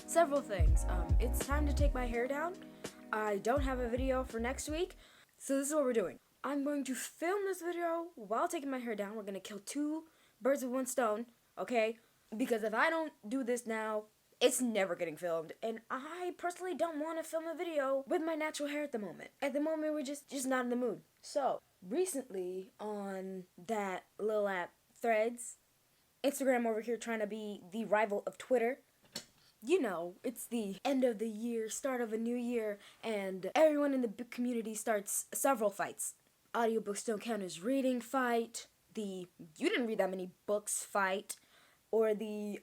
several things. It's time to take my hair down. I don't have a video for next week, so this is what we're doing. I'm going to film this video while taking my hair down. We're gonna kill two birds with one stone, okay? Because if I don't do this now, it's never getting filmed, and I personally don't want to film a video with my natural hair at the moment. At the moment, we're just not in the mood. So, recently, on that little app, Threads, Instagram over here trying to be the rival of Twitter. You know, it's the end of the year, start of a new year, and everyone in the book community starts several fights. Audiobooks don't count as reading fight, the you didn't read that many books fight, or the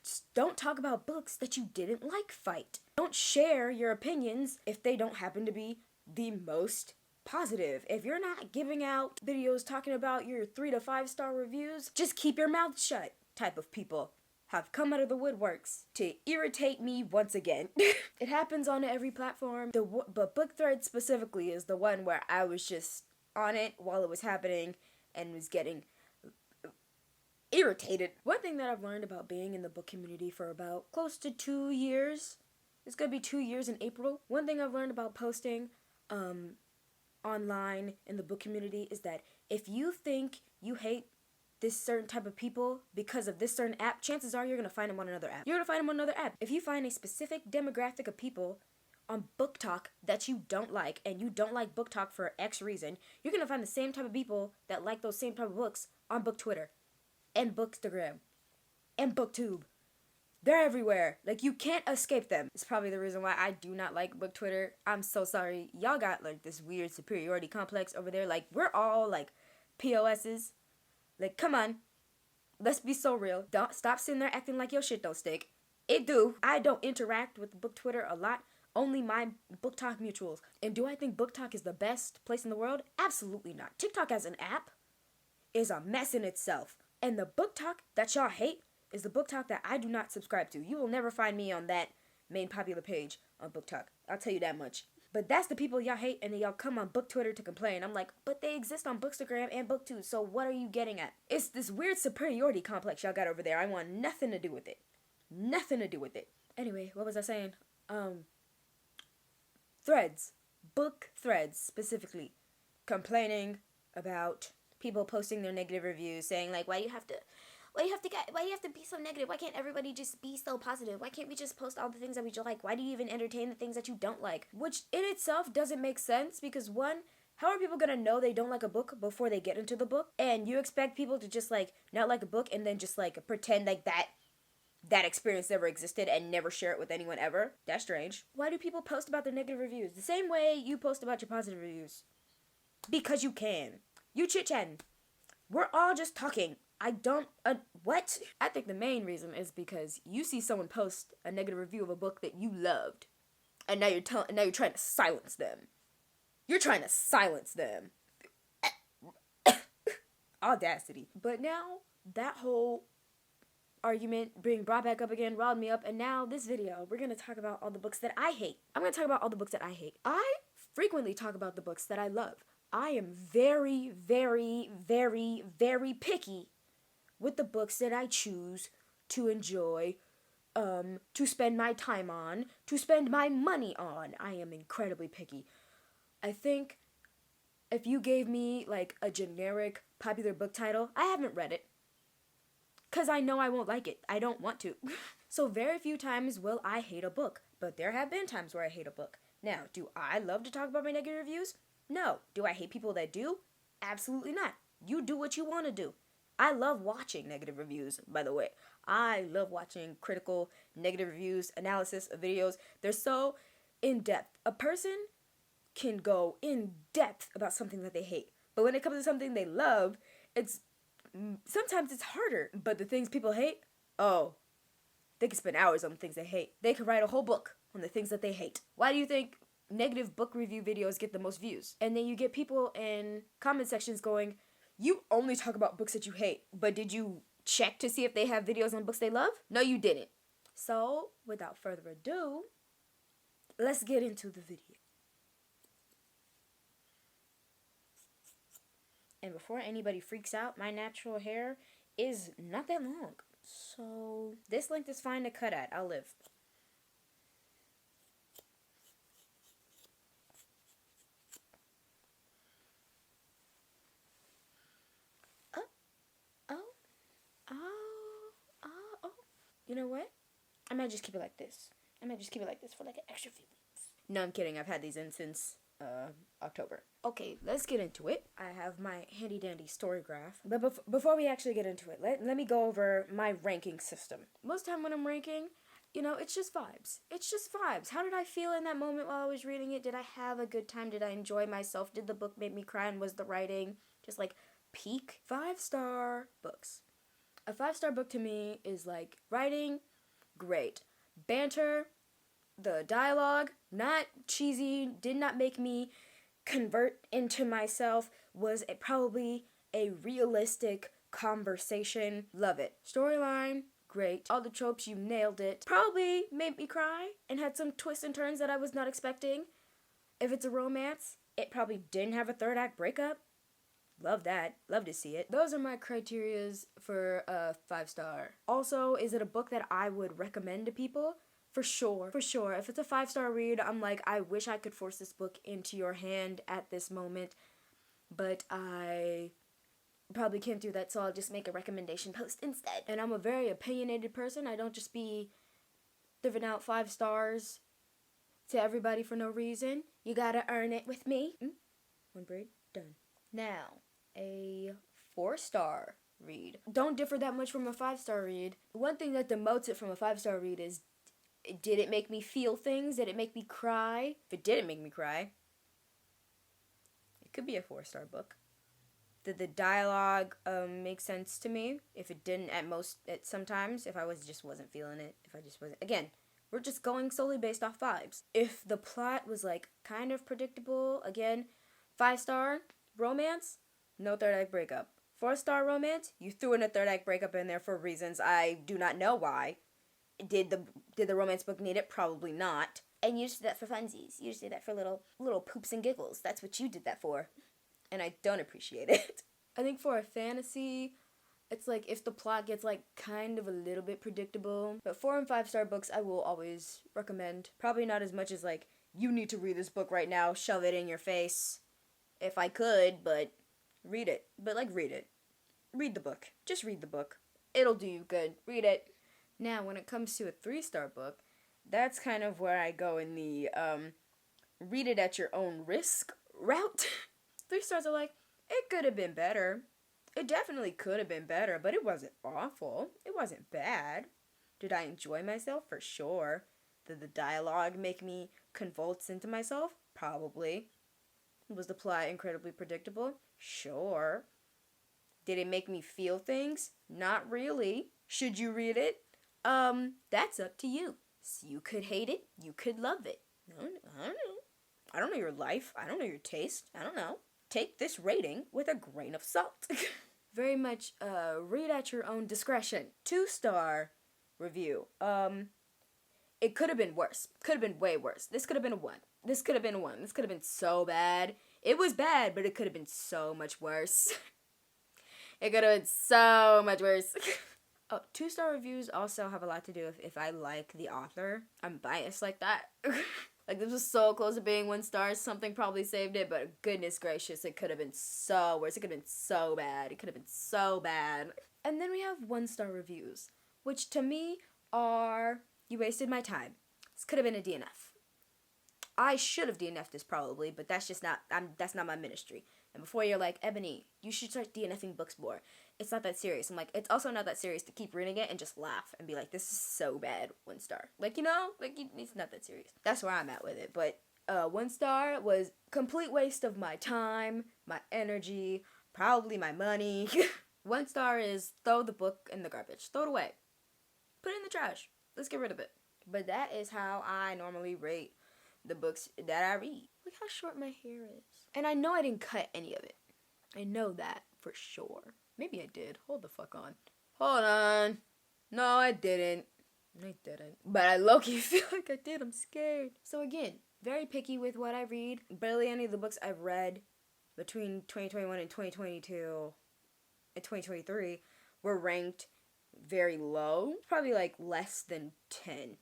just don't talk about books that you didn't like fight. Don't share your opinions if they don't happen to be the most positive. If you're not giving out videos talking about your 3 to 5 star reviews, just keep your mouth shut type of people have come out of the woodworks to irritate me once again. It happens on every platform, but Book Thread specifically is the one where I was just on it while it was happening and was getting irritated. One thing that I've learned about being in the book community for about close to 2 years, it's gonna be 2 years in April. One thing I've learned about posting online in the book community is that if you think you hate this certain type of people because of this certain app, chances are you're gonna find them on another app. You're gonna find them on another app. If you find a specific demographic of people on Book Talk that you don't like, and you don't like Book Talk for X reason, you're gonna find the same type of people that like those same type of books on Book Twitter, and Bookstagram, and Booktube. They're everywhere. Like, you can't escape them. It's probably the reason why I do not like Book Twitter. I'm so sorry. Y'all got, like, this weird superiority complex over there. Like, we're all, like, POSs. Like, come on. Let's be so real. Don't stop sitting there acting like your shit don't stick. It do. I don't interact with Book Twitter a lot. Only my Book Talk mutuals. And do I think Book Talk is the best place in the world? Absolutely not. TikTok as an app is a mess in itself. And the Book Talk that y'all hate is the Book Talk that I do not subscribe to. You will never find me on that main popular page on Book Talk. I'll tell you that much. But that's the people y'all hate, and then y'all come on Book Twitter to complain. I'm like, but they exist on Bookstagram and Booktube, so what are you getting at? It's this weird superiority complex y'all got over there. I want nothing to do with it. Nothing to do with it. Anyway, what was I saying? Threads. Book Threads, specifically. Complaining about people posting their negative reviews, saying like, why do you have to be so negative? Why can't everybody just be so positive? Why can't we just post all the things that we like? Why do you even entertain the things that you don't like? Which in itself doesn't make sense, because one, how are people gonna know they don't like a book before they get into the book? And you expect people to just like not like a book and then just like pretend like that experience never existed and never share it with anyone ever? That's strange. Why do people post about their negative reviews the same way you post about your positive reviews? Because you can. You chit-chatting. We're all just talking. I don't, what? I think the main reason is because you see someone post a negative review of a book that you loved, and now you're trying to silence them. You're trying to silence them. Audacity. But now, that whole argument being brought back up again riled me up, and now this video, we're gonna talk about all the books that I hate. I'm gonna talk about all the books that I hate. I frequently talk about the books that I love. I am very, very, very, very picky with the books that I choose to enjoy, to spend my time on, to spend my money on. I am incredibly picky. I think if you gave me, like, a generic popular book title, I haven't read it. Because I know I won't like it. I don't want to. So very few times will I hate a book. But there have been times where I hate a book. Now, do I love to talk about my negative reviews? No. Do I hate people that do? Absolutely not. You do what you want to do. I love watching negative reviews, by the way. I love watching critical negative reviews, analysis of videos. They're so in-depth. A person can go in-depth about something that they hate. But when it comes to something they love, sometimes it's harder. But the things people hate, oh, they can spend hours on the things they hate. They could write a whole book on the things that they hate. Why do you think negative book review videos get the most views? And then you get people in comment sections going, you only talk about books that you hate, but did you check to see if they have videos on books they love? No, you didn't. So, without further ado, let's get into the video. And before anybody freaks out, my natural hair is not that long. So, this length is fine to cut at. I'll live. You know what? I might just keep it like this. I might just keep it like this for like an extra few weeks. No, I'm kidding. I've had these in since October. Okay, let's get into it. I have my handy dandy Storygraph. But before we actually get into it, let me go over my ranking system. Most time when I'm ranking, it's just vibes. It's just vibes. How did I feel in that moment while I was reading it? Did I have a good time? Did I enjoy myself? Did the book make me cry? And was the writing just like peak? 5-star books. A 5-star book to me is like writing, great. Banter, the dialogue, not cheesy, did not make me convert into myself, was probably a realistic conversation. Love it. Storyline, great. All the tropes, you nailed it. Probably made me cry and had some twists and turns that I was not expecting. If it's a romance, it probably didn't have a third act breakup. Love that. Love to see it. Those are my criterias for a 5-star. Also, is it a book that I would recommend to people? For sure. For sure. If it's a 5-star read, I'm like, I wish I could force this book into your hand at this moment. But I probably can't do that, so I'll just make a recommendation post instead. And I'm a very opinionated person. I don't just be giving out 5 stars to everybody for no reason. You gotta earn it with me. One braid, done. Now, a 4-star read. Don't differ that much from a 5-star read. One thing that demotes it from a 5-star read is, did it make me feel things? Did it make me cry? If it didn't make me cry, it could be a 4-star book. Did the dialogue make sense to me? If it didn't sometimes, if I wasn't feeling it, if I just wasn't, again, we're just going solely based off vibes. If the plot was like kind of predictable, again, 5-star romance, no third act breakup. 4-star romance, you threw in a third act breakup in there for reasons I do not know why. Did the romance book need it? Probably not. And you just did that for funsies. You just did that for little poops and giggles. That's what you did that for. And I don't appreciate it. I think for a fantasy, it's like if the plot gets like kind of a little bit predictable. But 4 and 5-star books I will always recommend. Probably not as much as like, you need to read this book right now, shove it in your face. If I could, but read it. But like, read it. Read the book. Just read the book. It'll do you good. Read it. Now, when it comes to a 3-star book, that's kind of where I go in the read it at your own risk route. 3 stars are like, it could have been better. It definitely could have been better, but it wasn't awful. It wasn't bad. Did I enjoy myself? For sure. Did the dialogue make me convulse into myself? Probably. Was the plot incredibly predictable? Sure. Did it make me feel things? Not really. Should you read it? That's up to you. So you could hate it. You could love it. I don't know. I don't know your life. I don't know your taste. I don't know. Take this rating with a grain of salt. Very much, read at your own discretion. 2-star review. It could have been worse. Could have been way worse. This could have been a 1. This could have been a 1. This could have been so bad. It was bad, but it could have been so much worse. It could have been so much worse. Oh, 2-star reviews also have a lot to do with if I like the author. I'm biased like that. Like, this was so close to being 1 star. Something probably saved it, but goodness gracious, it could have been so worse. It could have been so bad. It could have been so bad. And then we have 1-star reviews, which to me are, you wasted my time. This could have been a DNF. I should have DNF'd this probably, but that's just not, that's not my ministry. And before you're like, Ebony, you should start DNFing books more. It's not that serious. I'm like, it's also not that serious to keep reading it and just laugh and be like, this is so bad, 1 star. Like, it's not that serious. That's where I'm at with it. But 1 star was complete waste of my time, my energy, probably my money. 1 star is throw the book in the garbage. Throw it away. Put it in the trash. Let's get rid of it. But that is how I normally rate the books that I read. Look how short my hair is. And I know I didn't cut any of it. I know that for sure. Maybe I did. Hold the fuck on. Hold on. No, I didn't. I didn't. But I low-key feel like I did. I'm scared. So again, very picky with what I read. Barely any of the books I've read between 2021 and 2022 and 2023 were ranked very low. Probably like less than 10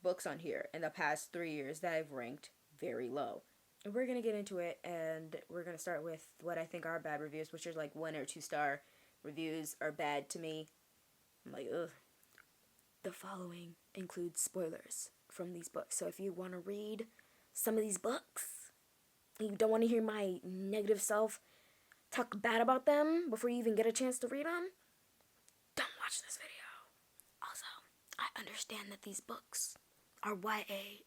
books on here in the past 3 years that I've ranked very low. And we're going to get into it, and we're going to start with what I think are bad reviews, which are like 1 or 2 star reviews are bad to me. I'm like, ugh. The following includes spoilers from these books. So if you want to read some of these books, and you don't want to hear my negative self talk bad about them before you even get a chance to read them, don't watch this video. Also, I understand that these books are YA,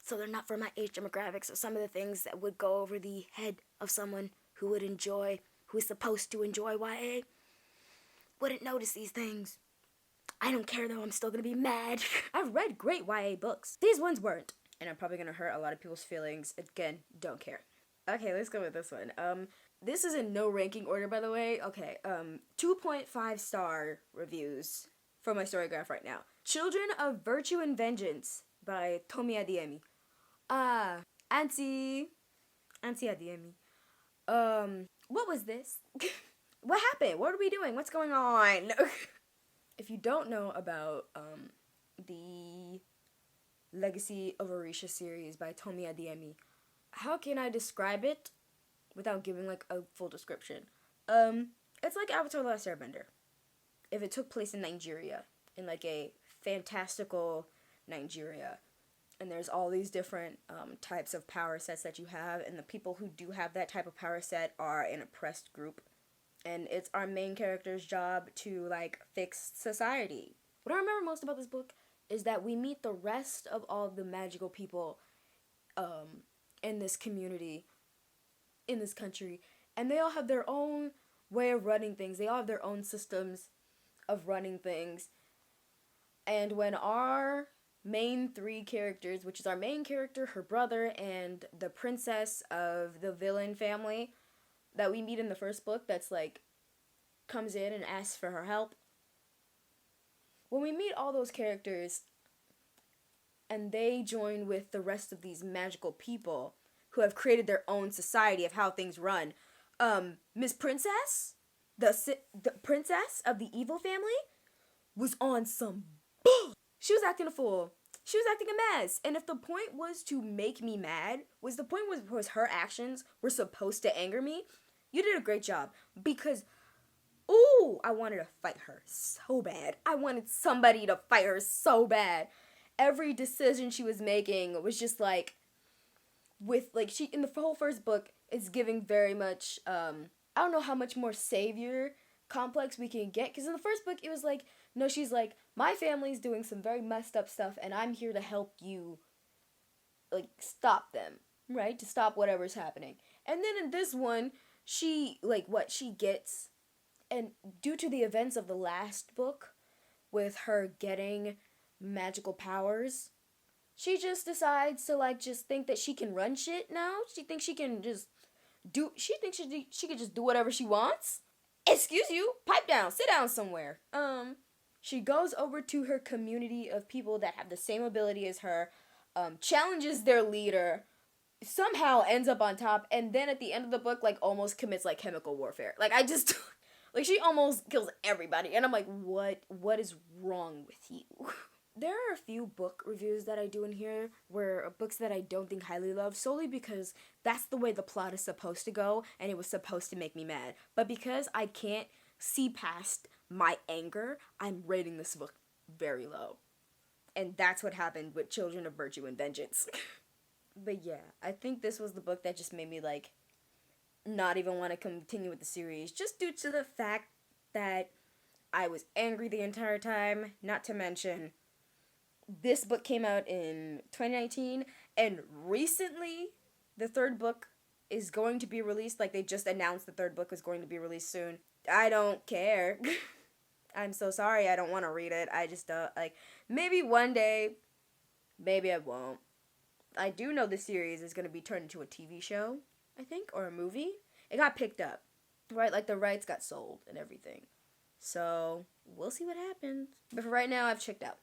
so they're not for my age demographic, so some of the things that would go over the head of someone who is supposed to enjoy YA, wouldn't notice these things. I don't care though, I'm still gonna be mad. I've read great YA books. These ones weren't. And I'm probably gonna hurt a lot of people's feelings. Again, don't care. Okay, let's go with this one. This is in no ranking order, by the way. Okay, 2.5 star reviews for my Storygraph right now. Children of Virtue and Vengeance by Tomi Adeyemi. Auntie Adeyemi. What was this? What happened? What are we doing? What's going on? If you don't know about the Legacy of Orisha series by Tomi Adeyemi, how can I describe it without giving like a full description? It's like Avatar: The Last Airbender. If it took place in Nigeria, in like a fantastical Nigeria, and there's all these different types of power sets that you have, and the people who do have that type of power set are an oppressed group. And it's our main character's job to, like, fix society. What I remember most about this book is that we meet the rest of all of the magical people in this community, in this country. And they all have their own way of running things. They all have their own systems of running things. And when our main three characters, which is our main character, her brother, and the princess of the villain family that we meet in the first book, that's like comes in and asks for her help. When we meet all those characters and they join with the rest of these magical people who have created their own society of how things run, Miss Princess, the princess of the evil family, was on some bull. She was acting a fool. She was acting a mess. And if the point was to make me mad, was her actions were supposed to anger me, you did a great job. Because, ooh, I wanted to fight her so bad. I wanted somebody to fight her so bad. Every decision she was making was just like, she, in the whole first book, is giving very much, I don't know how much more savior complex we can get. Because in the first book, it was like, no, she's like, my family's doing some very messed up stuff, and I'm here to help you, like, stop them, right? To stop whatever's happening. And then in this one, she gets, and due to the events of the last book, with her getting magical powers, she just decides to, like, just think that she can run shit now. She thinks she can just she could just do whatever she wants. Excuse you, pipe down, sit down somewhere. She goes over to her community of people that have the same ability as her, challenges their leader, somehow ends up on top, and then at the end of the book, like, almost commits, like, chemical warfare. Like, like, she almost kills everybody, and I'm like, what is wrong with you? There are a few book reviews that I do in here where books that I don't think highly love, solely because that's the way the plot is supposed to go, and it was supposed to make me mad. But because I can't see past my anger, I'm rating this book very low. And that's what happened with Children of Virtue and Vengeance. But yeah, I think this was the book that just made me, like, not even want to continue with the series, just due to the fact that I was angry the entire time. Not to mention, this book came out in 2019, and recently the third book is going to be released. Like, they just announced the third book is going to be released soon. I don't care. I'm so sorry, I don't want to read it. I just don't, like, maybe one day, maybe I won't. I do know the series is going to be turned into a TV show, I think, or a movie. It got picked up, right? Like, the rights got sold and everything. So, we'll see what happens. But for right now, I've checked out.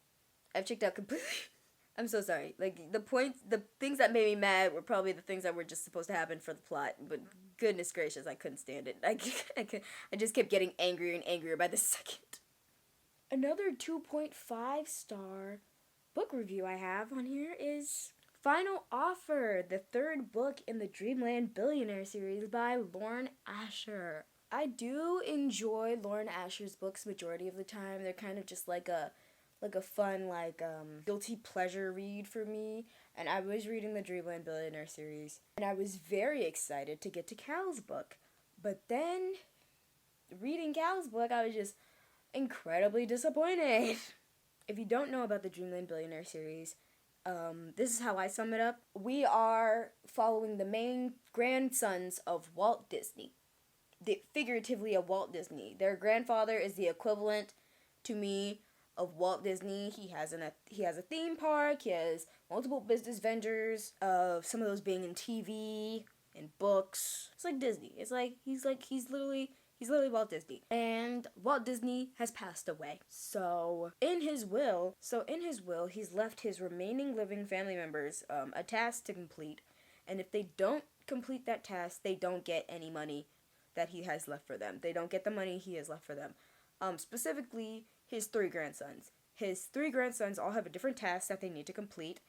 I've checked out completely. I'm so sorry. Like, the things that made me mad were probably the things that were just supposed to happen for the plot. But goodness gracious, I couldn't stand it. I just kept getting angrier and angrier by the second. Another 2.5 star book review I have on here is Final Offer, the third book in the Dreamland Billionaire series by Lauren Asher. I do enjoy Lauren Asher's books majority of the time. They're kind of just like a like a fun, guilty pleasure read for me. And I was reading the Dreamland Billionaire series, and I was very excited to get to Cal's book. But then, reading Cal's book, I was just incredibly disappointed. If you don't know about the Dreamland Billionaire series, this is how I sum it up. We are following the main grandsons of Walt Disney. Figuratively of Walt Disney. Their grandfather is the equivalent to me of Walt Disney. He has a theme park. He has multiple business ventures. Some of those being in TV and books. It's like Disney. It's like he's literally Walt Disney. And Walt Disney has passed away. So in his will, he's left his remaining living family members a task to complete. And if they don't complete that task, they don't get any money that he has left for them. They don't get the money he has left for them. Specifically, his 3 grandsons. His 3 grandsons all have a different task that they need to complete.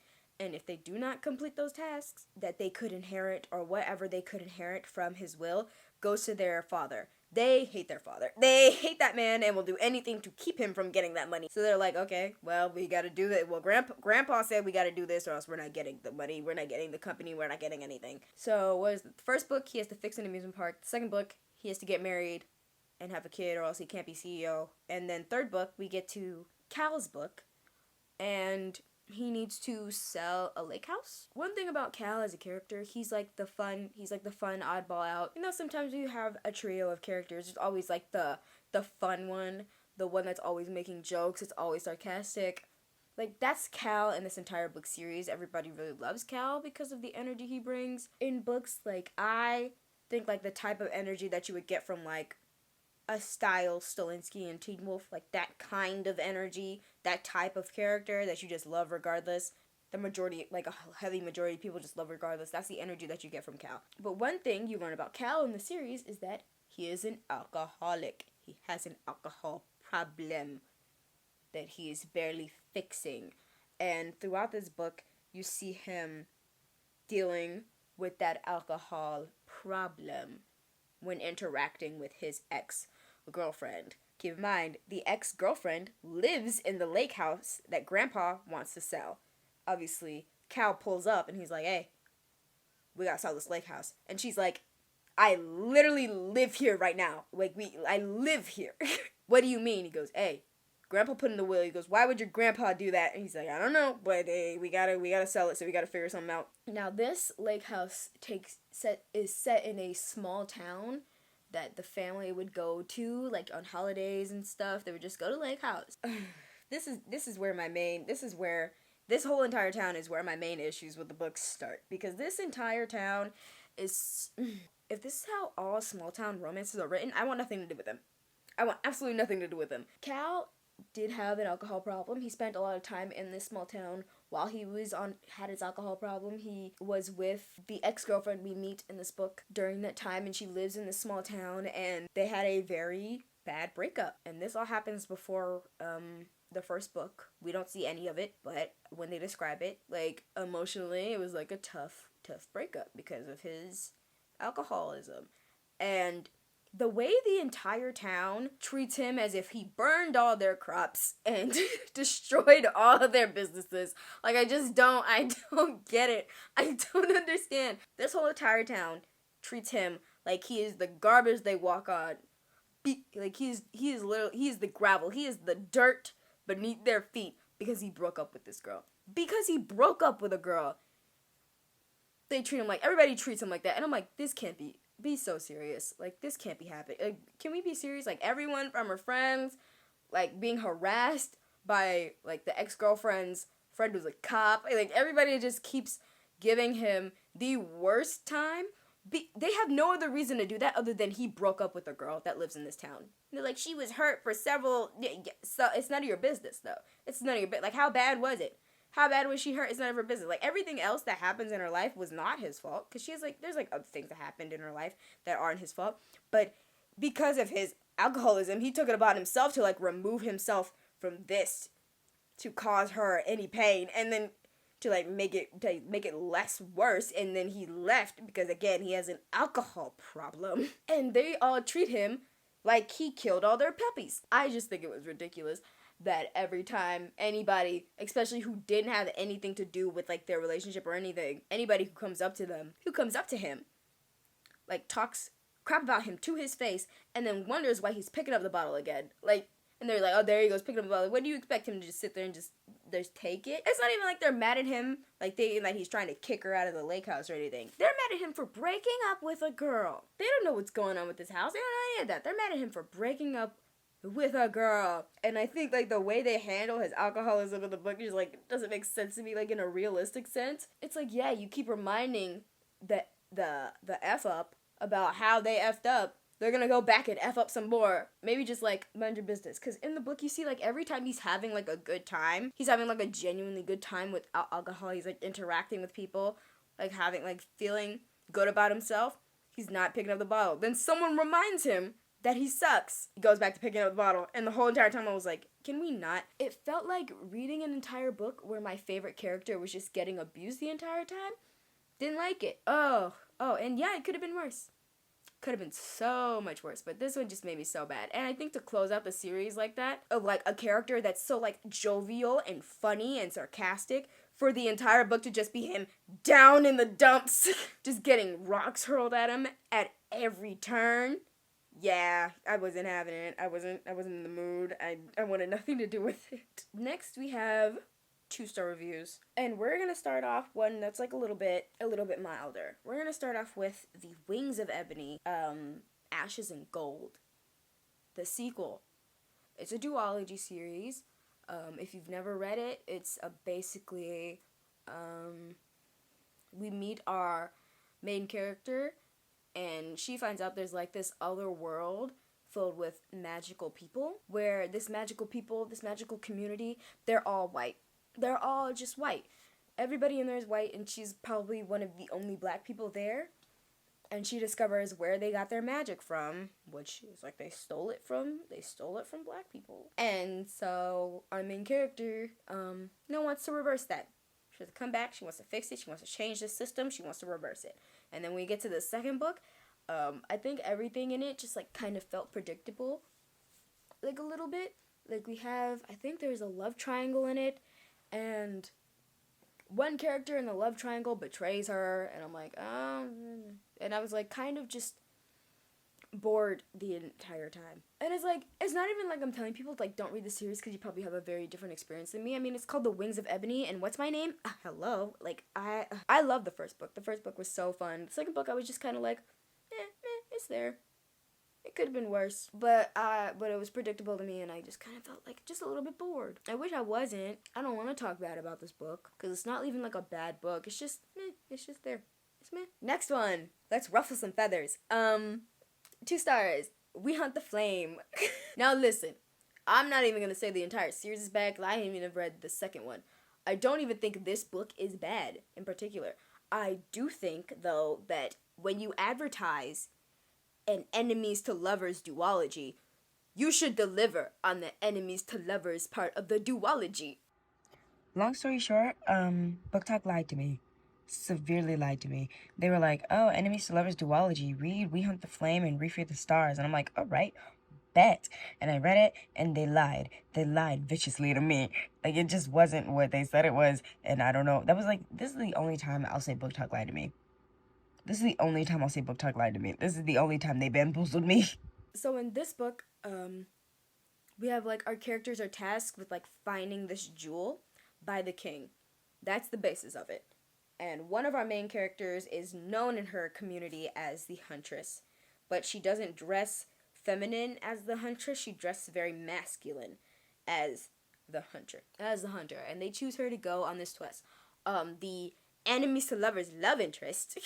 And if they do not complete those tasks that they could inherit, or whatever they could inherit from his will, goes to their father. They hate their father. They hate that man and will do anything to keep him from getting that money. So they're like, okay, well, we gotta do that. Well, Grandpa said we gotta do this, or else we're not getting the money. We're not getting the company. We're not getting anything. So what is the first book? He has to fix an amusement park. The second book, he has to get married and have a kid, or else he can't be CEO. And then third book, we get to Cal's book, and he needs to sell a lake house. One thing about Cal as a character, he's like the fun oddball out. You know, sometimes you have a trio of characters. There's always like the fun one, the one that's always making jokes, it's always sarcastic. Like, that's Cal in this entire book series. Everybody really loves Cal because of the energy he brings. In books, like, I think like the type of energy that you would get from like a style Stolinsky and Teen Wolf, like that kind of energy, that type of character that you just love regardless. The majority, like a heavy majority of people just love regardless. That's the energy that you get from Cal. But one thing you learn about Cal in the series is that he is an alcoholic. He has an alcohol problem that he is barely fixing. And throughout this book, you see him dealing with that alcohol problem when interacting with his ex-girlfriend. Keep in mind, the ex-girlfriend lives in the lake house that Grandpa wants to sell. Obviously, Cal pulls up and he's like, hey, we gotta sell this lake house. And she's like, I literally live here right now. Like, I live here. What do you mean? He goes, hey, Grandpa put in the will. He goes, why would your grandpa do that? And he's like, I don't know, but hey, we gotta sell it, so we gotta figure something out. Now, this lake house is set in a small town that the family would go to, like on holidays and stuff. They would just go to lake house. This whole entire town is where my main issues with the books start, because this entire town is, if this is how all small town romances are written, I want nothing to do with them. I want absolutely nothing to do with them. Cal did have an alcohol problem. He spent a lot of time in this small town while he had his alcohol problem. He was with the ex-girlfriend we meet in this book during that time, and she lives in this small town, and they had a very bad breakup. And this all happens before the first book. We don't see any of it, but when they describe it, like, emotionally, it was like a tough breakup because of his alcoholism. And the way the entire town treats him as if he burned all their crops and destroyed all of their businesses. Like, I don't get it. I don't understand. This whole entire town treats him like he is the garbage they walk on. Like, he is the gravel. He is the dirt beneath their feet because he broke up with this girl. Because he broke up with a girl, they treat him like, everybody treats him like that. And I'm like, this can't be so serious. Like, this can't be happening. Like, can we be serious? Like, everyone from her friends, like, being harassed by, like, the ex-girlfriend's friend who's a cop. Like, everybody just keeps giving him the worst time. They have no other reason to do that other than he broke up with a girl that lives in this town. They're like, she was hurt for several... So it's none of your business, though. It's none of your business. Like, how bad was it? How bad was she hurt? It's none of her business. Like, everything else that happens in her life was not his fault. Because she's like, there's, like, other things that happened in her life that aren't his fault. But because of his alcoholism, he took it upon himself to, like, remove himself from this to cause her any pain. And then to, like, make it less worse. And then he left because, again, he has an alcohol problem. And they all treat him like he killed all their puppies. I just think it was ridiculous. that every time anybody, especially who didn't have anything to do with like their relationship or anything, anybody who comes up to him, like talks crap about him to his face, and then wonders why he's picking up the bottle again. Like, and they're like, oh, there he goes, picking up the bottle. What do you expect him to just sit there and just take it? It's not even like they're mad at him, like thinking that he's trying to kick her out of the lake house or anything. They're mad at him for breaking up with a girl. They don't know what's going on with this house. They don't know any of that. They're mad at him for breaking up with a girl. And I think like the way they handle his alcoholism in the book is like, it doesn't make sense to me, like in a realistic sense. It's like, yeah, you keep reminding the F up about how they effed up. They're gonna go back and F up some more. Maybe just like mind your business. Cause in the book you see like every time he's having like a good time, he's having like a genuinely good time without alcohol. He's like interacting with people, like having like feeling good about himself. He's not picking up the bottle. Then someone reminds him that he sucks. He goes back to picking up the bottle. And the whole entire time I was like, can we not? It felt like reading an entire book where my favorite character was just getting abused the entire time. Didn't like it. Oh, and yeah, it could have been worse. Could have been so much worse, but this one just made me so bad. And I think to close out the series like that, of like a character that's so like jovial and funny and sarcastic, for the entire book to just be him down in the dumps, just getting rocks hurled at him at every turn. Yeah, I wasn't having it. I wasn't in the mood. I wanted nothing to do with it. Next we have 2-star reviews, and we're gonna start off one that's like a little bit milder. We're gonna start off with The Wings of Ebony, Ashes and Gold, the sequel. It's a duology series. If you've never read it, it's basically we meet our main character, and she finds out there's like this other world filled with magical people, where this magical community, they're all white. They're all just white. Everybody in there is white, and she's probably one of the only black people there. And she discovers where they got their magic from, which is like they stole it from black people. And so our main character, wants to reverse that. She wants to come back, she wants to fix it, she wants to change the system, she wants to reverse it. And then when we get to the second book, I think everything in it just like kind of felt predictable, like a little bit. Like I think there's a love triangle in it, and one character in the love triangle betrays her, and I'm like, and I was like kind of just bored the entire time. And it's like, it's not even like I'm telling people like don't read the series because you probably have a very different experience than me. I mean, it's called The Wings of Ebony, and what's my name? Hello. Like I love the first book. The first book was so fun. The second book I was just kind of like, it's there. It could have been worse, but it was predictable to me, and I just kind of felt like just a little bit bored. I wish I wasn't. I don't want to talk bad about this book, because it's not even like a bad book. It's just It's just there. It's meh. Next one. Let's ruffle some feathers. 2 stars. We Hunt the Flame. Now listen, I'm not even going to say the entire series is bad, because I haven't even read the second one. I don't even think this book is bad in particular. I do think, though, that when you advertise an enemies to lovers duology, you should deliver on the enemies to lovers part of the duology. Long story short, BookTok lied to me. Severely lied to me. They were like, oh, enemies to lovers duology, read We Hunt the Flame and Refear the Stars. And I'm like, all right, bet. And I read it, and they lied. They lied viciously to me. Like, it just wasn't what they said it was. And I don't know. That was like, this is the only time I'll say BookTok lied to me. This is the only time I'll say BookTok lied to me. This is the only time they bamboozled me. So in this book, we have like our characters are tasked with like finding this jewel by the king. That's the basis of it. And one of our main characters is known in her community as the Huntress, but she doesn't dress feminine as the Huntress. She dresses very masculine as the hunter. And they choose her to go on this quest. The enemies to lovers love interest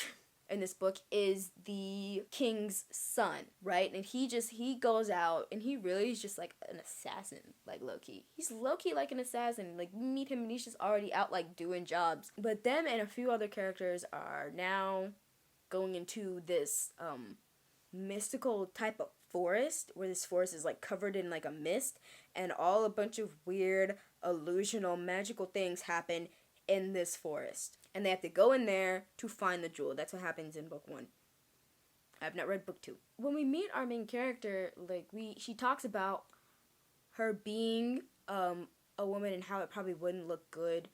in this book is the king's son, right? And he goes out, and he really is just like an assassin, like low-key. He's low-key like an assassin. Like, we meet him, and he's just already out, like, doing jobs. But them and a few other characters are now going into this mystical type of forest, where this forest is, like, covered in, like, a mist, and all a bunch of weird, illusional, magical things happen in this forest. And they have to go in there to find the jewel. That's what happens in book 1. I've not read book 2. When we meet our main character, like, she talks about her being a woman and how it probably wouldn't look good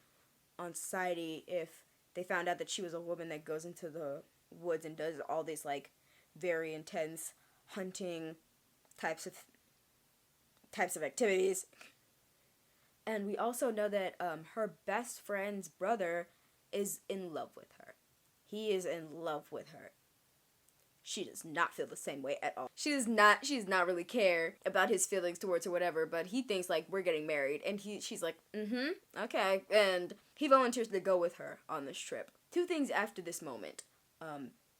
on society if they found out that she was a woman that goes into the woods and does all these like very intense hunting types of activities. And we also know that her best friend's brother is in love with her. He is in love with her. She does not feel the same way at all. She does not really care about his feelings towards her, whatever, but he thinks like we're getting married, and she's like, okay, and he volunteers to go with her on this trip. Two things after this moment.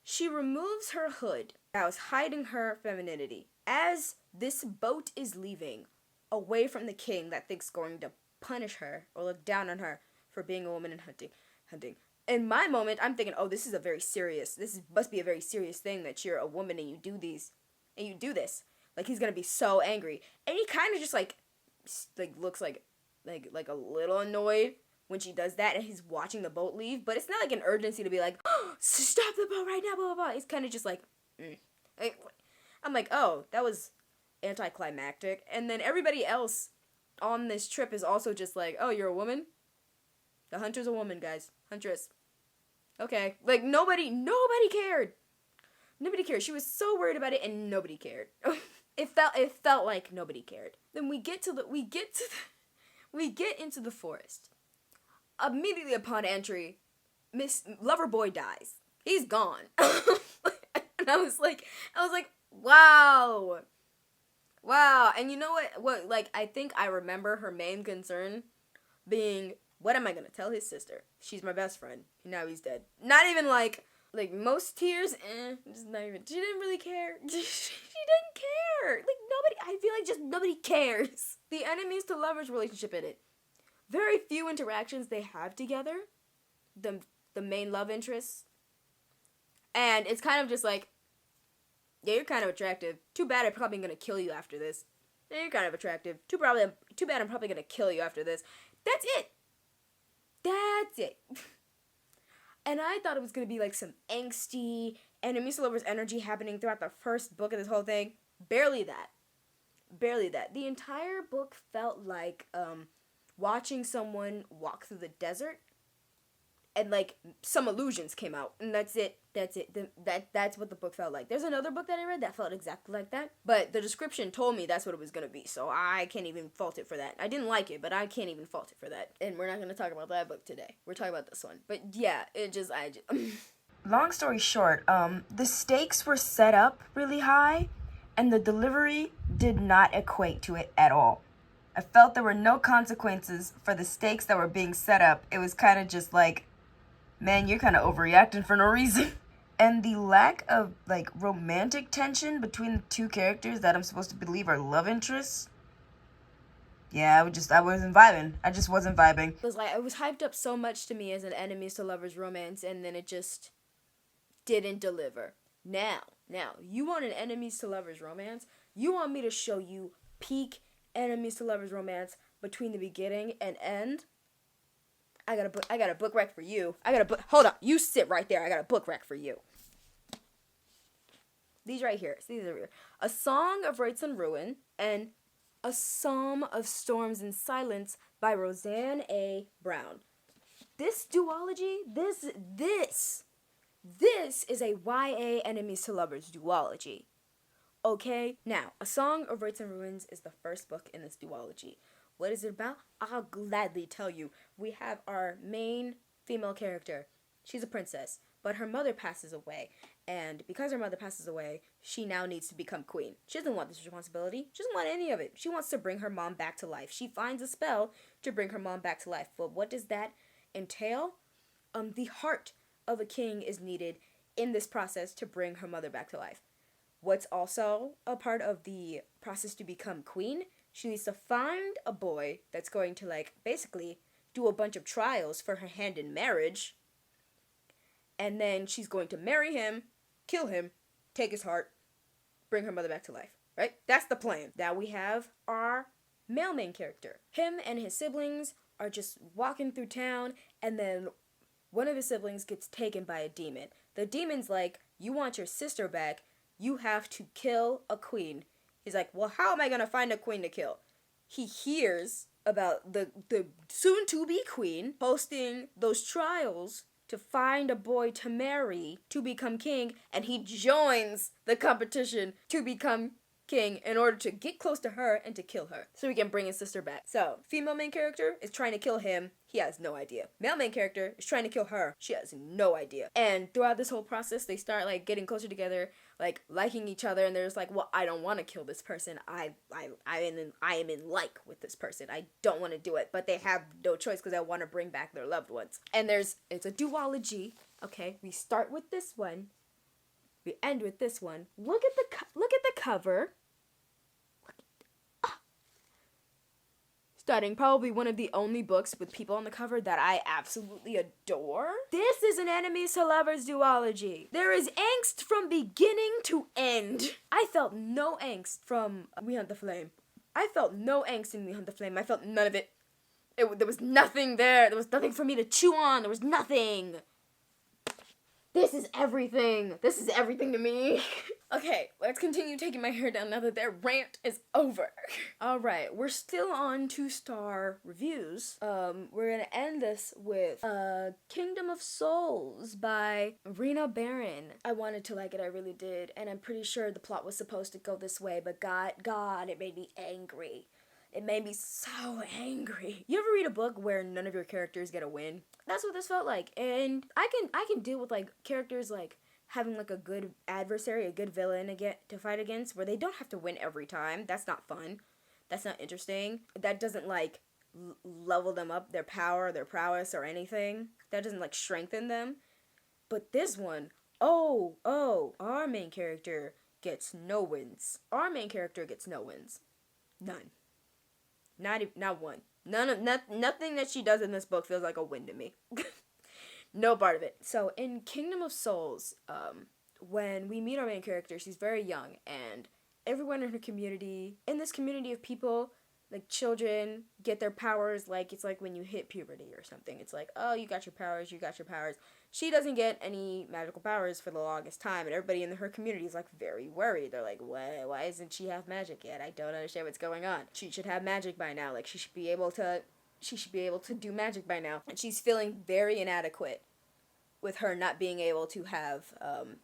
She removes her hood that was hiding her femininity. As this boat is leaving away from the king that thinks going to punish her or look down on her for being a woman and hunting. In my moment, I'm thinking, oh, this must be a very serious thing that you're a woman and you do this. Like, he's gonna be so angry. And he kind of just, like looks like a little annoyed when she does that, and he's watching the boat leave, but it's not, like, an urgency to be like, oh, stop the boat right now, blah, blah, blah. It's kind of just like, I'm like, oh, that was anticlimactic. And then everybody else on this trip is also just like, oh, you're a woman? The hunter's a woman, guys. Huntress. Okay. Like, nobody cared. Nobody cared. She was so worried about it, and nobody cared. It felt like nobody cared. Then we get into the forest. Immediately upon entry, Loverboy dies. He's gone. And I was like, wow. Wow. And you know what, like, I think I remember her main concern being, what am I gonna tell his sister? She's my best friend. Now he's dead. Not even like most tears, just not even, she didn't really care. She didn't care. Like, nobody, I feel like just nobody cares. The enemies to lovers relationship in it. Very few interactions they have together. The main love interests. And it's kind of just like, yeah, you're kind of attractive. Too bad I'm probably gonna kill you after this. Yeah, you're kind of attractive. Too bad I'm probably gonna kill you after this. That's it. That's it. And I thought it was going to be like some angsty, enemies to lovers energy happening throughout the first book of this whole thing. Barely that. Barely that. The entire book felt like watching someone walk through the desert, and like some illusions came out, and that's it. That's it. That's what the book felt like. There's another book that I read that felt exactly like that, but the description told me that's what it was going to be, so I can't even fault it for that. I didn't like it, but I can't even fault it for that. And we're not going to talk about that book today. We're talking about this one. But yeah, Long story short, the stakes were set up really high, and the delivery did not equate to it at all. I felt there were no consequences for the stakes that were being set up. It was kind of just like, man, you're kind of overreacting for no reason. And the lack of, like, romantic tension between the two characters that I'm supposed to believe are love interests. Yeah, I wasn't vibing. I just wasn't vibing. It was hyped up so much to me as an enemies to lovers romance, and then it just didn't deliver. Now, you want an enemies to lovers romance? You want me to show you peak enemies to lovers romance between the beginning and end? I got a book rec for you. Hold up. You sit right there. I got a book rec for you. These right here. These are here. A Song of Rights and Ruin and A Psalm of Storms and Silence by Roseanne A. Brown. This duology, this is a YA enemies to lovers duology. Okay? Now, A Song of Rights and Ruins is the first book in this duology. What is it about? I'll gladly tell you. We have our main female character. She's a princess, but her mother passes away. And because her mother passes away, she now needs to become queen. She doesn't want this responsibility. She doesn't want any of it. She wants to bring her mom back to life. She finds a spell to bring her mom back to life. But what does that entail? The heart of a king is needed in this process to bring her mother back to life. What's also a part of the process to become queen? She needs to find a boy that's going to, like, basically do a bunch of trials for her hand in marriage. And then she's going to marry him, kill him, take his heart, bring her mother back to life. Right? That's the plan. Now we have our male main character. Him and his siblings are just walking through town, and then one of his siblings gets taken by a demon. The demon's like, you want your sister back, you have to kill a queen. He's like, well, how am I going to find a queen to kill? he hears about the soon-to-be queen hosting those trials to find a boy to marry to become king, and he joins the competition to become king in order to get close to her and to kill her so he can bring his sister back. So, female main character is trying to kill him. He has no idea. Male main character is trying to kill her. She has no idea. And throughout this whole process, they start like getting closer together, like liking each other, and they're just like, well, I don't want to kill this person. I am in like with this person. I don't want to do it, but they have no choice because I want to bring back their loved ones. And it's a duology. Okay, we start with this one. We end with this one. Look at the cover. Starting probably one of the only books with people on the cover that I absolutely adore. This is an enemies to lovers duology. There is angst from beginning to end. I felt no angst from We Hunt the Flame. I felt no angst in We Hunt the Flame. I felt none of it. There was nothing there. There was nothing for me to chew on. There was nothing. This is everything. This is everything to me. Okay, let's continue taking my hair down now that their rant is over. Alright, we're still on 2-star reviews. We're gonna end this with Kingdom of Souls by Rena Barron. I wanted to like it, I really did, and I'm pretty sure the plot was supposed to go this way, but God, it made me angry. It made me so angry. You ever read a book where none of your characters get a win? That's what this felt like. And I can deal with like characters like having like a good adversary, a good villain to fight against, where they don't have to win every time. That's not fun. That's not interesting. That doesn't like level them up, their power, their prowess, or anything. That doesn't like strengthen them. But this one, our main character gets no wins. Our main character gets no wins. None. Not one. Nothing that she does in this book feels like a win to me. No part of it. So in Kingdom of Souls, when we meet our main character, she's very young, and everyone in her community, in this community of people, like children, get their powers like it's like when you hit puberty or something. It's like, oh, you got your powers, you got your powers. She doesn't get any magical powers for the longest time, and everybody in her community is like very worried. They're like, why isn't she have magic yet? I don't understand what's going on. She should have magic by now. Like she should be able to do magic by now. And she's feeling very inadequate with her not being able to have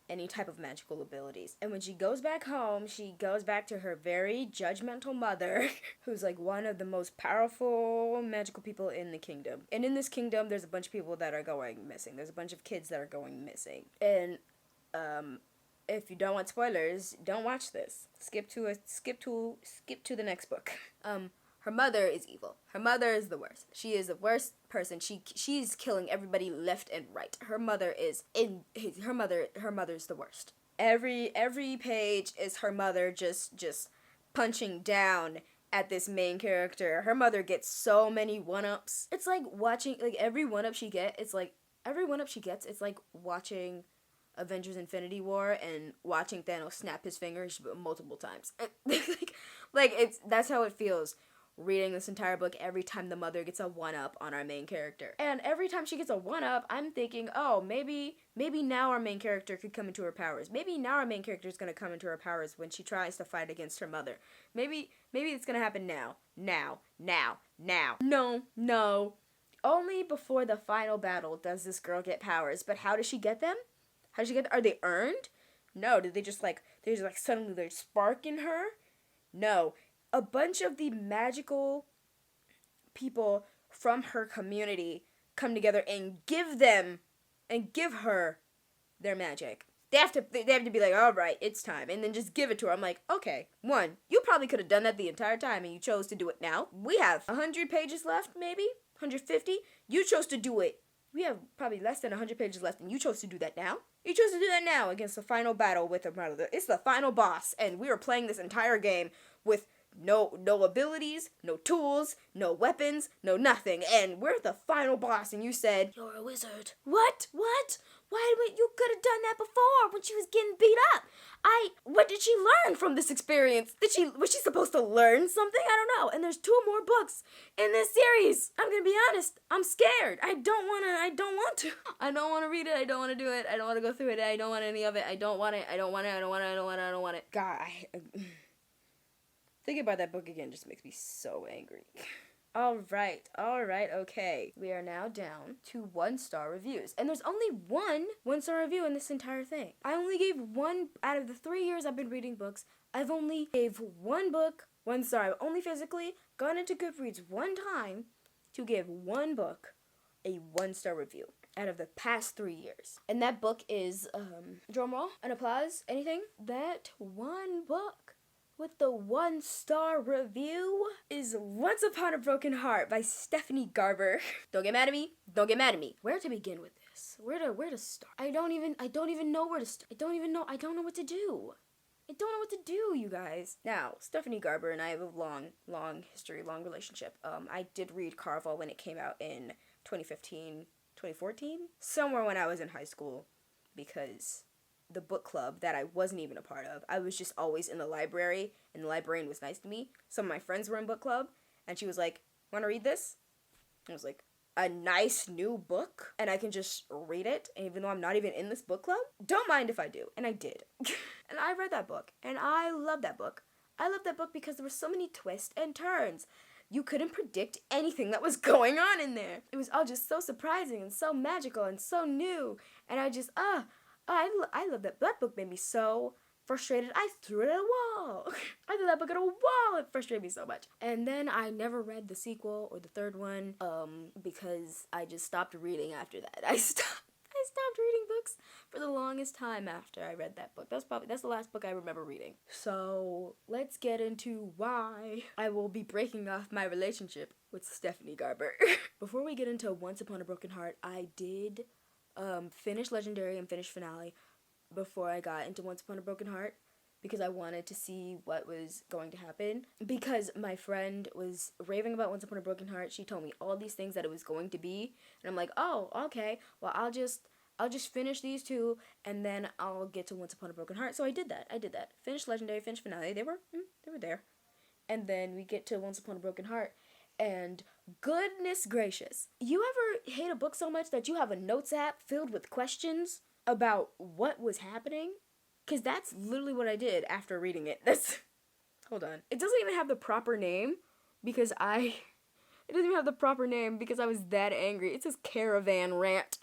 any type of magical abilities. And when she goes back home, she goes back to her very judgmental mother, who's like one of the most powerful magical people in the kingdom. And in this kingdom, there's a bunch of people that are going missing. There's a bunch of kids that are going missing. And if you don't want spoilers, don't watch this. Skip to the next book. Her mother is evil. Her mother is the worst. She is the worst person. She's killing everybody left and right. Her mother's the worst. Every page is her mother just punching down at this main character. Her mother gets so many one-ups. It's like watching every one-up she gets, it's like watching Avengers Infinity War and watching Thanos snap his fingers multiple times. That's how it feels reading this entire book every time the mother gets a one-up on our main character. And every time she gets a one-up, I'm thinking, oh, maybe now our main character could come into her powers. Maybe now our main character is going to come into her powers when she tries to fight against her mother. Maybe it's going to happen now. No. Only before the final battle does this girl get powers. But how does she get them? Are they earned? No. Did they just suddenly there's spark in her? No. A bunch of the magical people from her community come together and give her their magic. They have to be like, all right, it's time, and then just give it to her. I'm like, okay, one, you probably could have done that the entire time, and you chose to do it now. We have 100 pages left, maybe 150. You chose to do it. We have probably less than 100 pages left, and you chose to do that now. You chose to do that now against the final battle with her mother. It's the final boss, and we are playing this entire game with no abilities, no tools, no weapons, no nothing, and we're the final boss, and you said, you're a wizard. What? You could have done that before when she was getting beat up. What did she learn from this experience? Was she supposed to learn something? I don't know. And there's 2 more books in this series. I'm gonna be honest. I'm scared. I don't want to. I don't want to read it. I don't want to do it. I don't want to go through it. I don't want any of it. I don't want it. God, Thinking about that book again just makes me so angry. All right, okay. We are now down to 1-star reviews. And there's only one-star review in this entire thing. I only gave one, out of the 3 years I've been reading books, I've only gave one book 1 star. I've only physically gone into Goodreads one time to give one book a 1-star review out of the past 3 years. And that book is, drumroll, an applause, anything? That one book with the 1-star review is Once Upon a Broken Heart by Stephanie Garber. Don't get mad at me. Don't get mad at me. Where to begin with this? Where to start? I don't even know where to start. I don't know what to do. I don't know what to do, you guys. Now, Stephanie Garber and I have a long history, long relationship. I did read Carvel when it came out in 2015, 2014, somewhere when I was in high school, because the book club that I wasn't even a part of, I was just always in the library, and the librarian was nice to me. Some of my friends were in book club, and she was like, "Want to read this?" I was like, "A nice new book, and I can just read it, and even though I'm not even in this book club, don't mind if I do." And I did. And I read that book, and I love that book. I love that book because there were so many twists and turns. You couldn't predict anything that was going on in there. It was all just so surprising and so magical and so new. And I just, I love that. That book made me so frustrated. I threw it at a wall. I threw that book at a wall. It frustrated me so much. And then I never read the sequel or the third one, because I just stopped reading after that. I stopped reading books for the longest time after I read that book. That's the last book I remember reading. So let's get into why I will be breaking off my relationship with Stephanie Garber. Before we get into Once Upon a Broken Heart, I did finish Legendary and finish Finale before I got into Once Upon a Broken Heart, because I wanted to see what was going to happen. Because my friend was raving about Once Upon a Broken Heart. She told me all these things that it was going to be. And I'm like, oh, okay. Well, I'll just finish these two, and then I'll get to Once Upon a Broken Heart. So I did that. Finished Legendary, finished Finale. They were there. And then we get to Once Upon a Broken Heart. And goodness gracious, you ever hate a book so much that you have a notes app filled with questions about what was happening? Because that's literally what I did after reading it. Hold on. It doesn't even have the proper name because I was that angry. It says Caravan Rant.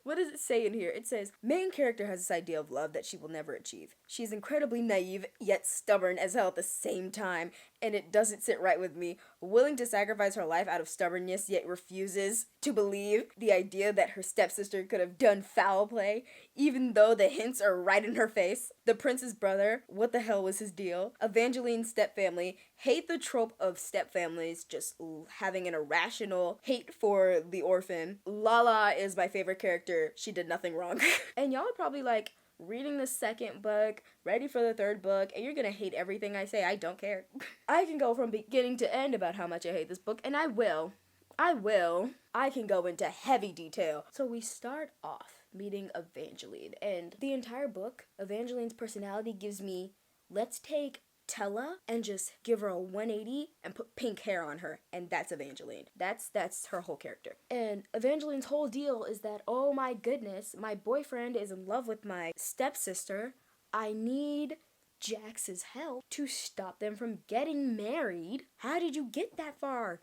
What does it say in here? It says, main character has this idea of love that she will never achieve. She's incredibly naive, yet stubborn as hell at the same time, and it doesn't sit right with me. Willing to sacrifice her life out of stubbornness, yet refuses to believe the idea that her stepsister could have done foul play, even though the hints are right in her face. The prince's brother, what the hell was his deal? Evangeline's stepfamily, hate the trope of stepfamilies just having an irrational hate for the orphan. Lala is my favorite character. She did nothing wrong. And y'all are probably like reading the second book, ready for the third book, and you're gonna hate everything I say. I don't care. I can go from beginning to end about how much I hate this book, and I will. I can go into heavy detail. So we start off meeting Evangeline, and the entire book, Evangeline's personality gives me, let's take Tella and just give her a 180 and put pink hair on her, and that's Evangeline. That's her whole character. And Evangeline's whole deal is that, oh my goodness, my boyfriend is in love with my stepsister. I need Jax's help to stop them from getting married. How did you get that far?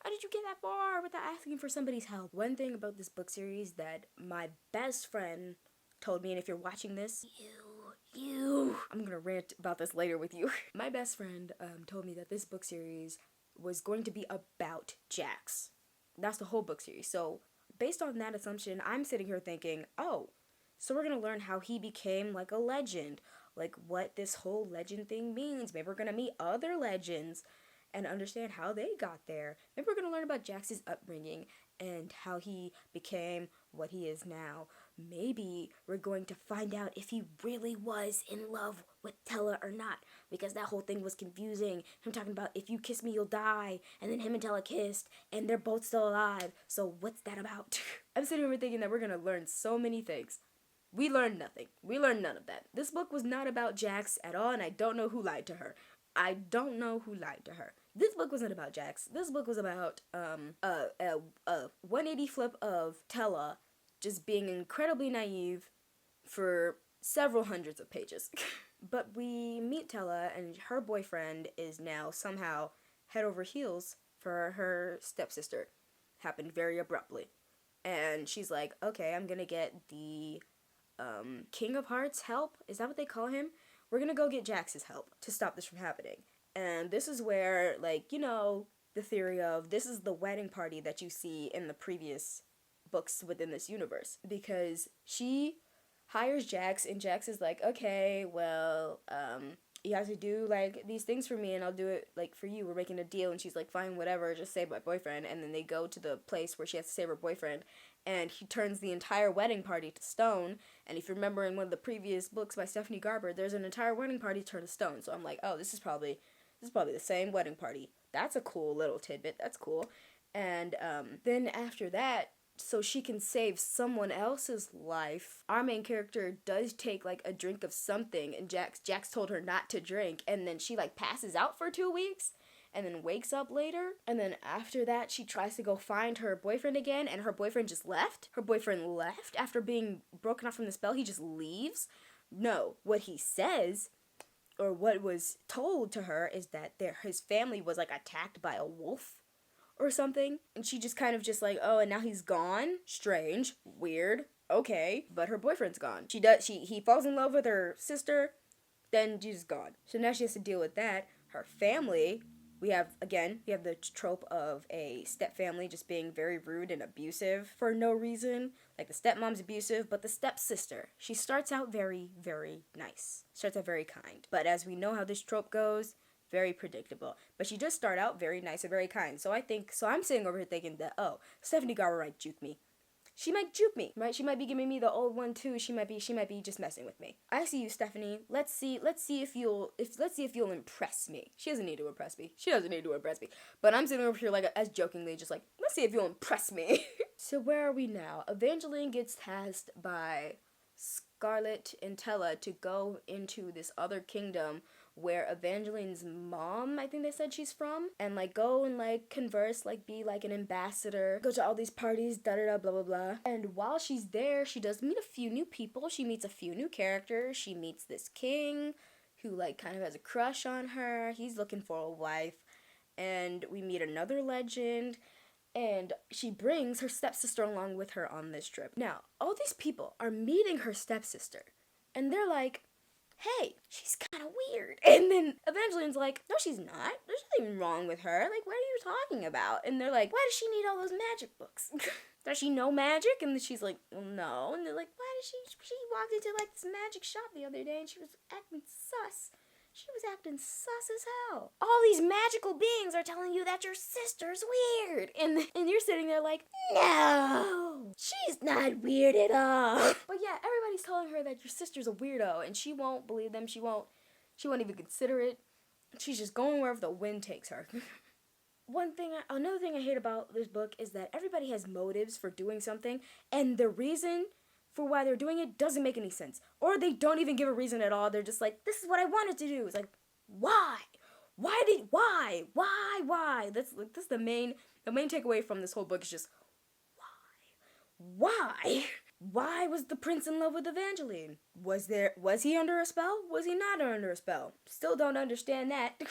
How did you get that far without asking for somebody's help? One thing about this book series that my best friend told me, and if you're watching this, I'm gonna rant about this later with you. My best friend told me that this book series was going to be about Jax. That's the whole book series. So based on that assumption, I'm sitting here thinking, oh, so we're gonna learn how he became like a legend, like what this whole legend thing means. Maybe we're gonna meet other legends and understand how they got there. Maybe we're gonna learn about Jax's upbringing and how he became what he is now. Maybe we're going to find out if he really was in love with Tella or not, because that whole thing was confusing. Him talking about, if you kiss me, you'll die, and then him and Tella kissed, and they're both still alive, so what's that about? I'm sitting here thinking that we're gonna learn so many things. We learned nothing. We learned none of that. This book was not about Jax at all, and I don't know who lied to her. This book wasn't about Jax. This book was about a 180 flip of Tella just being incredibly naive for several hundreds of pages. But we meet Tella, and her boyfriend is now somehow head over heels for her stepsister. Happened very abruptly. And she's like, okay, I'm gonna get the King of Hearts help. Is that what they call him? We're gonna go get Jax's help to stop this from happening. And this is where, like, you know, the theory of this is the wedding party that you see in the previous books within this universe. Because she hires Jax, and Jax is like, okay, well, you have to do, like, these things for me, and I'll do it, like, for you. We're making a deal. And she's like, fine, whatever, just save my boyfriend. And then they go to the place where she has to save her boyfriend, and he turns the entire wedding party to stone. And if you remember in one of the previous books by Stephanie Garber, there's an entire wedding party turned to stone. So I'm like, oh, this is probably the same wedding party. That's a cool little tidbit. That's cool. And then after that, so she can save someone else's life, our main character does take, like, a drink of something, and Jax told her not to drink, and then she, like, passes out for 2 weeks, and then wakes up later, and then after that, she tries to go find her boyfriend again, and her boyfriend just left. Her boyfriend left after being broken off from the spell. He just leaves. No, what he says, or what was told to her, is that his family was, like, attacked by a wolf or something, and she just kind of just like, oh, and now he's gone? Strange. Weird. Okay. But her boyfriend's gone. He falls in love with her sister, then she's gone. So now she has to deal with that. Her family, we have the trope of a stepfamily just being very rude and abusive for no reason. Like, the stepmom's abusive, but the stepsister, she starts out very, very nice. Starts out very kind. But as we know how this trope goes, very predictable. But she does start out very nice and very kind. So I'm sitting over here thinking that, oh, Stephanie Garber might juke me. She might juke me, right? She might be giving me the old one too. She might be just messing with me. I see you, Stephanie. Let's see if you'll impress me. She doesn't need to impress me. But I'm sitting over here like as jokingly, just like, let's see if you'll impress me. So where are we now? Evangeline gets tasked by Scarlet and Tella to go into this other kingdom where Evangeline's mom, I think they said she's from, and, like, go and, like, converse, like, be, like, an ambassador, go to all these parties, da-da-da, blah, blah, blah. And while she's there, she does meet a few new people. She meets a few new characters. She meets this king who, like, kind of has a crush on her. He's looking for a wife. And we meet another legend, and she brings her stepsister along with her on this trip. Now, all these people are meeting her stepsister, and they're like, hey, she's kind of weird. And then Evangeline's like, no, she's not. There's nothing wrong with her. Like, what are you talking about? And they're like, why does she need all those magic books? Does she know magic? And then she's like, well, no. And they're like, why does she walked into, like, this magic shop the other day, and she was acting sus. She was acting sus as hell. All these magical beings are telling you that your sister's weird. And you're sitting there like, no, she's not weird at all. But yeah, everybody's telling her that your sister's a weirdo, and she won't believe them. She won't even consider it. She's just going wherever the wind takes her. Another thing I hate about this book is that everybody has motives for doing something, and the reason for why they're doing it doesn't make any sense. Or they don't even give a reason at all. They're just like, this is what I wanted to do. It's like, why? Why? That's the main takeaway from this whole book is just, why? Why was the prince in love with Evangeline? Was he under a spell? Was he not under a spell? Still don't understand that.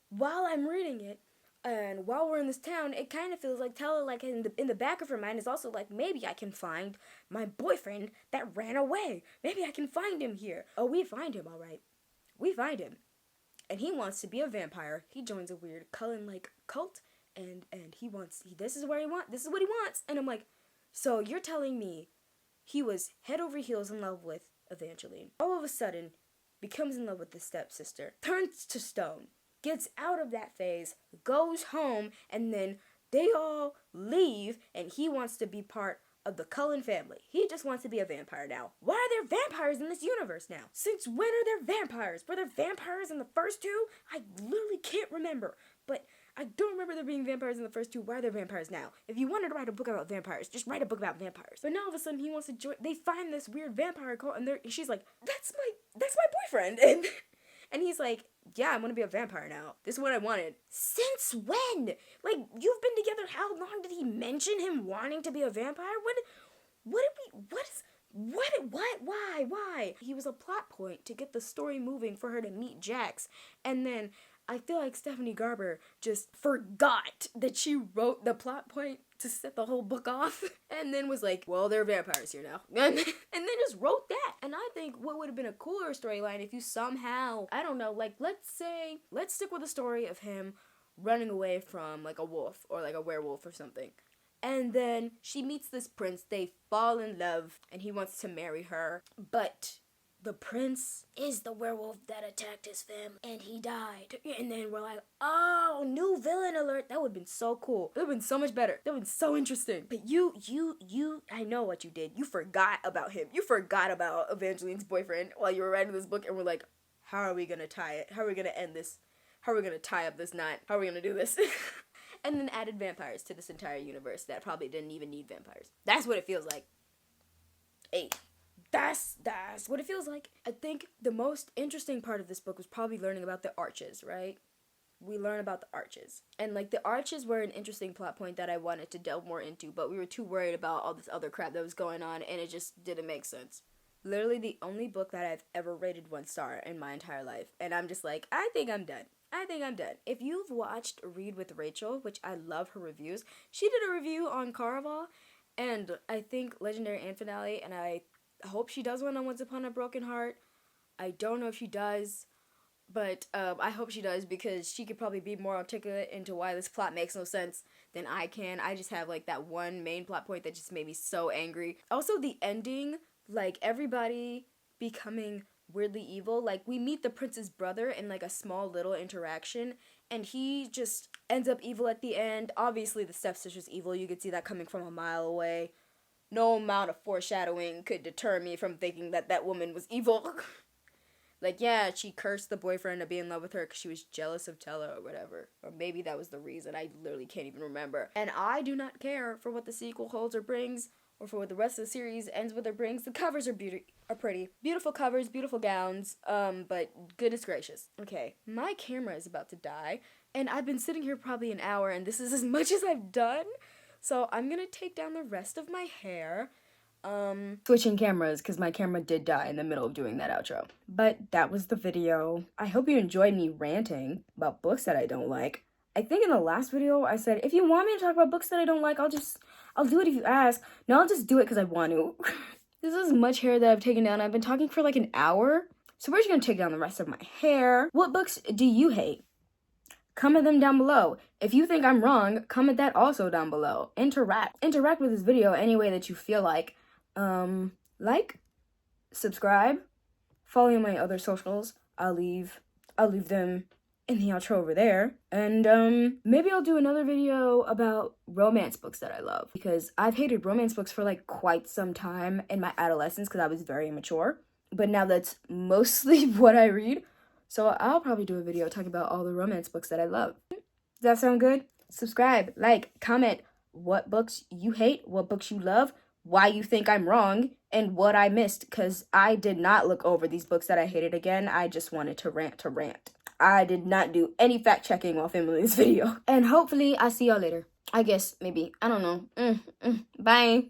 While I'm reading it, and while we're in this town, it kind of feels like Tella, like, in the back of her mind is also like, maybe I can find my boyfriend that ran away. Maybe I can find him here. Oh, we find him, all right. We find him. And he wants to be a vampire. He joins a weird Cullen-like cult, and this is what he wants. And I'm like, so you're telling me he was head over heels in love with Evangeline. All of a sudden, becomes in love with the stepsister. Turns to stone. Gets out of that phase, goes home, and then they all leave, and he wants to be part of the Cullen family. He just wants to be a vampire now. Why are there vampires in this universe now? Since when are there vampires? Were there vampires in the first two? I literally can't remember, but I don't remember there being vampires in the first two. Why are there vampires now? If you wanted to write a book about vampires, just write a book about vampires. But now all of a sudden he wants to join. They find this weird vampire cult, and she's like, that's my boyfriend, and he's like, yeah, I'm gonna be a vampire now. This is what I wanted. Since when? Like, you've been together how long? Did he mention him wanting to be a vampire? Why? He was a plot point to get the story moving for her to meet Jax. And then I feel like Stephanie Garber just forgot that she wrote the plot point to set the whole book off. And then was like, well, there are vampires here now. And then just wrote that. And I think what would have been a cooler storyline if you somehow, I don't know, like, let's stick with the story of him running away from like a wolf or like a werewolf or something. And then she meets this prince, they fall in love, and he wants to marry her. But the prince is the werewolf that attacked his family, and he died. And then we're like, oh, new villain alert. That would have been so cool. It would have been so much better. That would have been so interesting. But you, I know what you did. You forgot about him. You forgot about Evangeline's boyfriend while you were writing this book, and we're like, how are we gonna tie it? How are we gonna end this? How are we gonna tie up this knot? How are we gonna do this? And then added vampires to this entire universe that probably didn't even need vampires. That's what it feels like. Hey, that's what it feels like. I think the most interesting part of this book was probably learning about the arches, right? We learn about the arches. And like the arches were an interesting plot point that I wanted to delve more into, but we were too worried about all this other crap that was going on, and it just didn't make sense. Literally the only book that I've ever rated 1 star in my entire life. And I'm just like, I think I'm done. If you've watched Read with Rachel, which I love her reviews, she did a review on Caraval, and I think Legendary and Finale, and I hope she does one on Once Upon a Broken Heart. I don't know if she does, but I hope she does, because she could probably be more articulate into why this plot makes no sense than I can. I just have like that one main plot point that just made me so angry. Also the ending, like everybody becoming weirdly evil. Like we meet the prince's brother in like a small little interaction, and he just ends up evil at the end. Obviously the stepsister's evil. You could see that coming from a mile away. No amount of foreshadowing could deter me from thinking that that woman was evil. Like, yeah, she cursed the boyfriend to be in love with her because she was jealous of Tella or whatever. Or maybe that was the reason. I literally can't even remember. And I do not care for what the sequel holds or brings, or for what the rest of the series ends with or brings. The covers are pretty. Beautiful covers, beautiful gowns, but goodness gracious. Okay, my camera is about to die, and I've been sitting here probably an hour, and this is as much as I've done. So I'm gonna take down the rest of my hair. Switching cameras, because my camera did die in the middle of doing that outro. But that was the video. I hope you enjoyed me ranting about books that I don't like. I think in the last video I said, if you want me to talk about books that I don't like, I'll do it if you ask. No, I'll just do it because I want to. This is much hair that I've taken down. I've been talking for like an hour. So we're just going to take down the rest of my hair. What books do you hate? Comment them down below. If you think I'm wrong, comment that also down below. Interact with this video any way that you feel like. Like, subscribe, follow my other socials. I'll leave them in the outro over there. And maybe I'll do another video about romance books that I love, because I've hated romance books for like quite some time in my adolescence because I was very immature. But now that's mostly what I read. So I'll probably do a video talking about all the romance books that I love. Does that sound good? Subscribe, like, comment what books you hate, what books you love, why you think I'm wrong, and what I missed, because I did not look over these books that I hated again. I just wanted to rant. I did not do any fact checking while filming this video. And hopefully I'll see y'all later. I guess, maybe. I don't know. Bye.